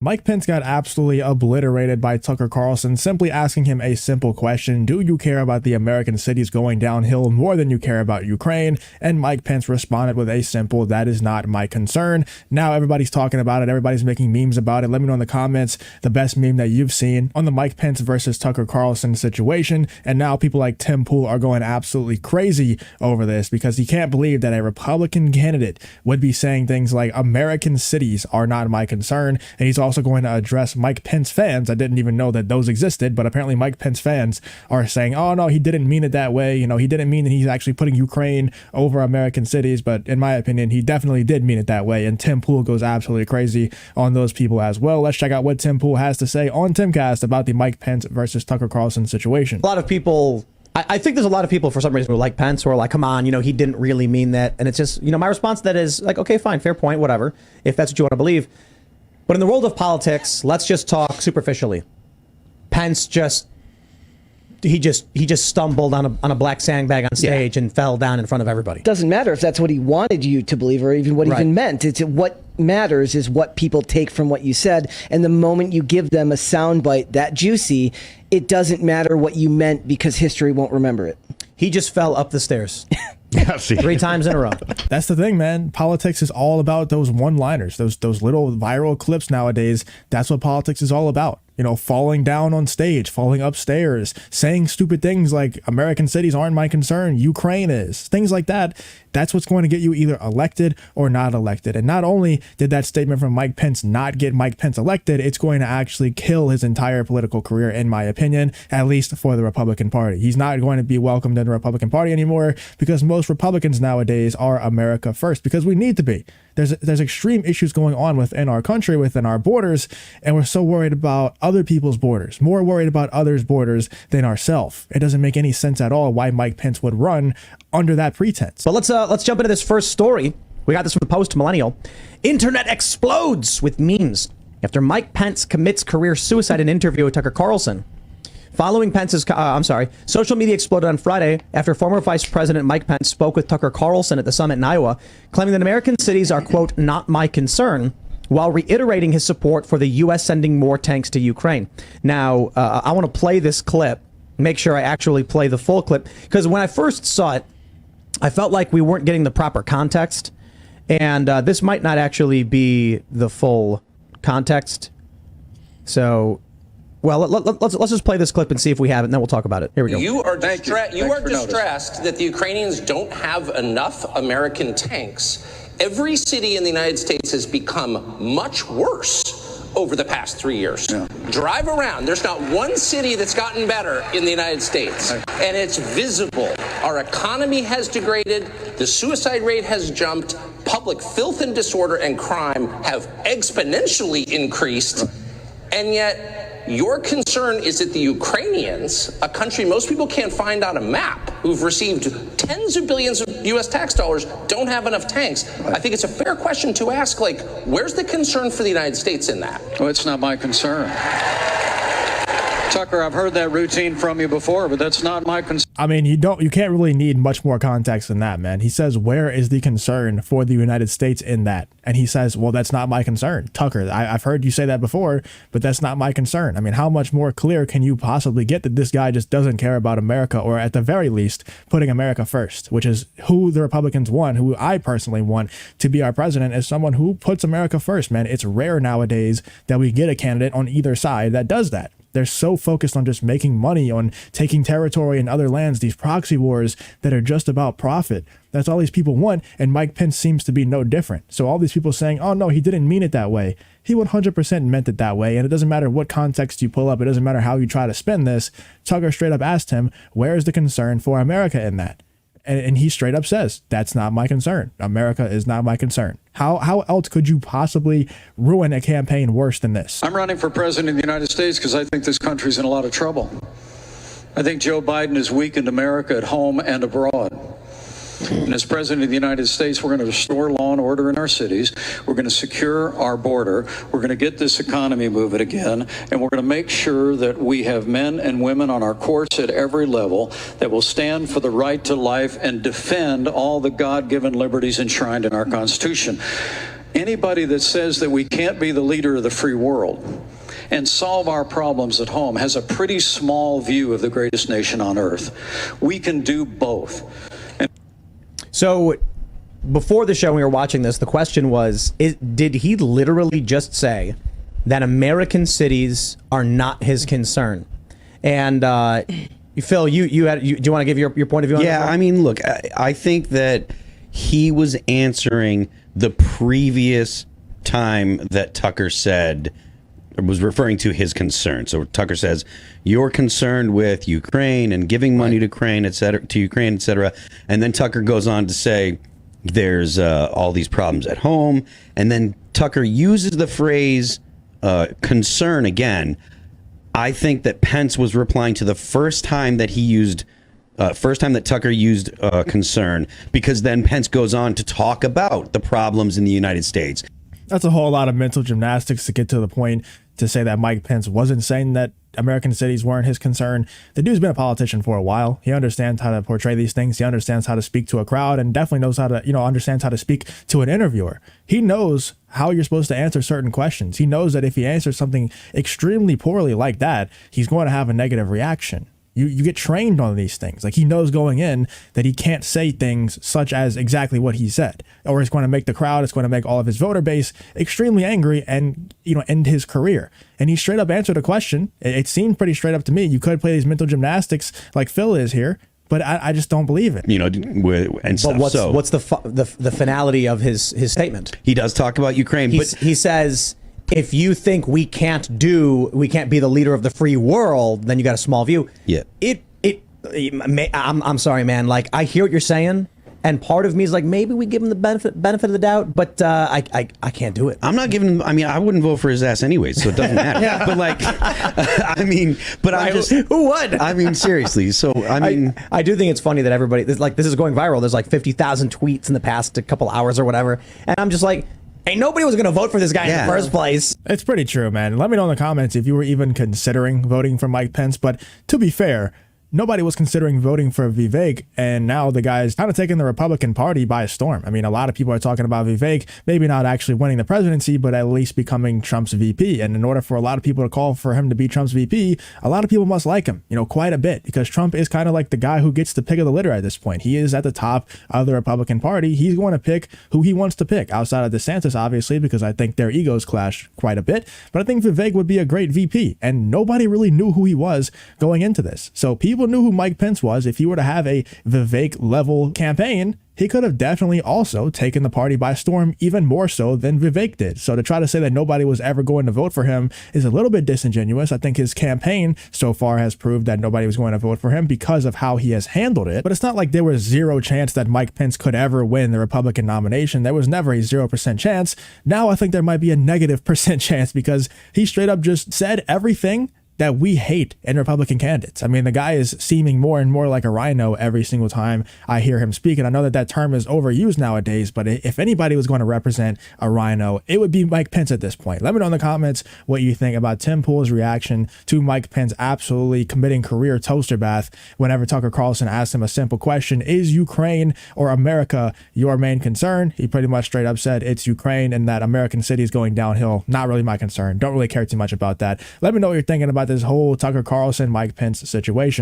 Mike Pence got absolutely obliterated by Tucker Carlson, simply asking him a simple question: do you care about the American cities going downhill more than you care about Ukraine? And Mike Pence responded with a simple, that is not my concern. Now everybody's talking about it. Everybody's making memes about it. Let me know in the comments the best meme that you've seen on the Mike Pence versus Tucker Carlson situation. And now people like Tim Pool are going absolutely crazy over this because he can't believe that a Republican candidate would be saying things like American cities are not my concern. And he's also going to address Mike Pence fans. I didn't even know that those existed, but apparently Mike Pence fans are saying, oh no, he didn't mean it that way. You know, he didn't mean that he's actually putting Ukraine over American cities. But in my opinion, he definitely did mean it that way. And Tim Pool goes absolutely crazy on those people as well. Let's check out what Tim Pool has to say on Timcast about the Mike Pence versus Tucker Carlson situation. A lot of people, I think there's a lot of people for some reason who like Pence or like, come on, you know, he didn't really mean that. And it's just, you know, my response to that is like, okay, fine, fair point, whatever, if that's what you want to believe. But in the world of politics, let's just talk superficially. Pence he just stumbled on a black sandbag on stage and fell down in front of everybody. Doesn't matter if that's what he wanted you to believe or even what he even meant. It's what matters is what people take from what you said. And the moment you give them a soundbite that juicy, it doesn't matter what you meant because history won't remember it. He just fell up the stairs. 3 times in a row. That's the thing, man. Politics is all about those one-liners, those little viral clips nowadays. That's what politics is all about. You know, falling down on stage, falling upstairs, saying stupid things like American cities aren't my concern, Ukraine is, things like that. That's what's going to get you either elected or not elected. And not only did that statement from Mike Pence not get Mike Pence elected, it's going to actually kill his entire political career, in my opinion, at least for the Republican Party. He's not going to be welcomed in the Republican Party anymore because most Republicans nowadays are America first, because we need to be. There's extreme issues going on within our country, within our borders, and we're so worried about other people's borders, more worried about others' borders than ourselves. It doesn't make any sense at all why Mike Pence would run under that pretense. But let's jump into this first story. We got this from the Post Millennial. Internet explodes with memes after Mike Pence commits career suicide in an interview with Tucker Carlson. Following Pence's, social media exploded on Friday after former Vice President Mike Pence spoke with Tucker Carlson at the summit in Iowa, claiming that American cities are, quote, not my concern, while reiterating his support for the U.S. sending more tanks to Ukraine. Now, I want to play this clip, make sure I actually play the full clip, because when I first saw it, I felt like we weren't getting the proper context, and this might not actually be the full context. So... well, let's just play this clip and see if we have it, and then we'll talk about it. Here we go. You are distressed that the Ukrainians don't have enough American tanks. Every city in the United States has become much worse over the past 3 years. Yeah. Drive around. There's not one city that's gotten better in the United States. And it's visible. Our economy has degraded. The suicide rate has jumped. Public filth and disorder and crime have exponentially increased. And yet... your concern is that the Ukrainians, a country most people can't find on a map, who've received tens of billions of U.S. tax dollars, don't have enough tanks. I think it's a fair question to ask, like, where's the concern for the United States in that? Well, it's not my concern. Tucker, I've heard that routine from you before, but that's not my concern. I mean, you can't really need much more context than that, man. He says, where is the concern for the United States in that? And he says, well, that's not my concern. Tucker, I've heard you say that before, but that's not my concern. I mean, how much more clear can you possibly get that this guy just doesn't care about America, or at the very least, putting America first, which is who the Republicans want, who I personally want to be our president, is someone who puts America first, man. It's rare nowadays that we get a candidate on either side that does that. They're so focused on just making money, on taking territory in other lands, these proxy wars that are just about profit. That's all these people want, and Mike Pence seems to be no different. So all these people saying, oh no, he didn't mean it that way. He 100% meant it that way, and it doesn't matter what context you pull up. It doesn't matter how you try to spin this. Tucker straight up asked him, where is the concern for America in that? And he straight up says, that's not my concern. America is not my concern. How else could you possibly ruin a campaign worse than this? I'm running for president of the United States because I think this country's in a lot of trouble. I think Joe Biden has weakened America at home and abroad. And as president of the United States, we're going to restore law and order in our cities. We're going to secure our border. We're going to get this economy moving again. And we're going to make sure that we have men and women on our courts at every level that will stand for the right to life and defend all the God-given liberties enshrined in our Constitution. Anybody that says that we can't be the leader of the free world and solve our problems at home has a pretty small view of the greatest nation on earth. We can do both. So before the show, when we were watching this, the question was, did he literally just say that American cities are not his concern? And Phil, do you want to give your point of view on Yeah, that? I mean, look, I think that he was answering the previous time that Tucker said, or was referring to his concern. So Tucker says, you're concerned with Ukraine and giving money to Ukraine, et cetera. And then Tucker goes on to say, there's all these problems at home. And then Tucker uses the phrase concern again. I think that Pence was replying to the first time that Tucker used concern, because then Pence goes on to talk about the problems in the United States. That's a whole lot of mental gymnastics to get to the point to say that Mike Pence wasn't saying that American cities weren't his concern. The dude's been a politician for a while. He understands how to portray these things. He understands how to speak to a crowd, and definitely knows how to, understands how to speak to an interviewer. He knows how you're supposed to answer certain questions. He knows that if he answers something extremely poorly like that, he's going to have a negative reaction. You get trained on these things. Like, he knows going in that he can't say things such as exactly what he said, or it's going to make the crowd, it's going to make all of his voter base extremely angry and, end his career. And he straight up answered a question. It seemed pretty straight up to me. You could play these mental gymnastics like Phil is here, but I just don't believe it. And stuff. But what's the finality of his statement? He does talk about Ukraine, but he says, if you think we can't be the leader of the free world, then you got a small view. Yeah. I'm sorry, man. Like, I hear what you're saying, and part of me is like, maybe we give him the benefit of the doubt, but I can't do it. I'm not giving him. I mean, I wouldn't vote for his ass anyway, so it doesn't matter. Yeah. But like, I'm just. Who would? I mean, seriously. So I do think it's funny that everybody this is going viral. There's like 50,000 tweets in the past couple hours or whatever, and I'm just like, ain't nobody was going to vote for this guy in the first place. It's pretty true, man. Let me know in the comments if you were even considering voting for Mike Pence. But to be fair, nobody was considering voting for Vivek, and now the guy's kind of taking the Republican Party by storm. I mean, a lot of people are talking about Vivek maybe not actually winning the presidency, but at least becoming Trump's VP. And in order for a lot of people to call for him to be Trump's VP, a lot of people must like him, quite a bit, because Trump is kind of like the guy who gets the pick of the litter at this point. He is at the top of the Republican Party. He's going to pick who he wants to pick, outside of DeSantis, obviously, because I think their egos clash quite a bit. But I think Vivek would be a great VP, and nobody really knew who he was going into this. So people knew who Mike Pence was. If he were to have a Vivek level campaign, he could have definitely also taken the party by storm, even more so than Vivek did. So to try to say that nobody was ever going to vote for him is a little bit disingenuous. I think his campaign so far has proved that nobody was going to vote for him because of how he has handled it. But it's not like there was zero chance that Mike Pence could ever win the Republican nomination. There was never a 0% chance. Now I think there might be a negative % chance, because he straight up just said everything that we hate in Republican candidates. I mean, the guy is seeming more and more like a rhino every single time I hear him speak. And I know that term is overused nowadays, but if anybody was going to represent a rhino, it would be Mike Pence at this point. Let me know in the comments what you think about Tim Pool's reaction to Mike Pence absolutely committing career toaster bath whenever Tucker Carlson asked him a simple question: is Ukraine or America your main concern? He pretty much straight up said it's Ukraine, and that American cities going downhill, not really my concern. Don't really care too much about that. Let me know what you're thinking about this whole Tucker Carlson, Mike Pence situation.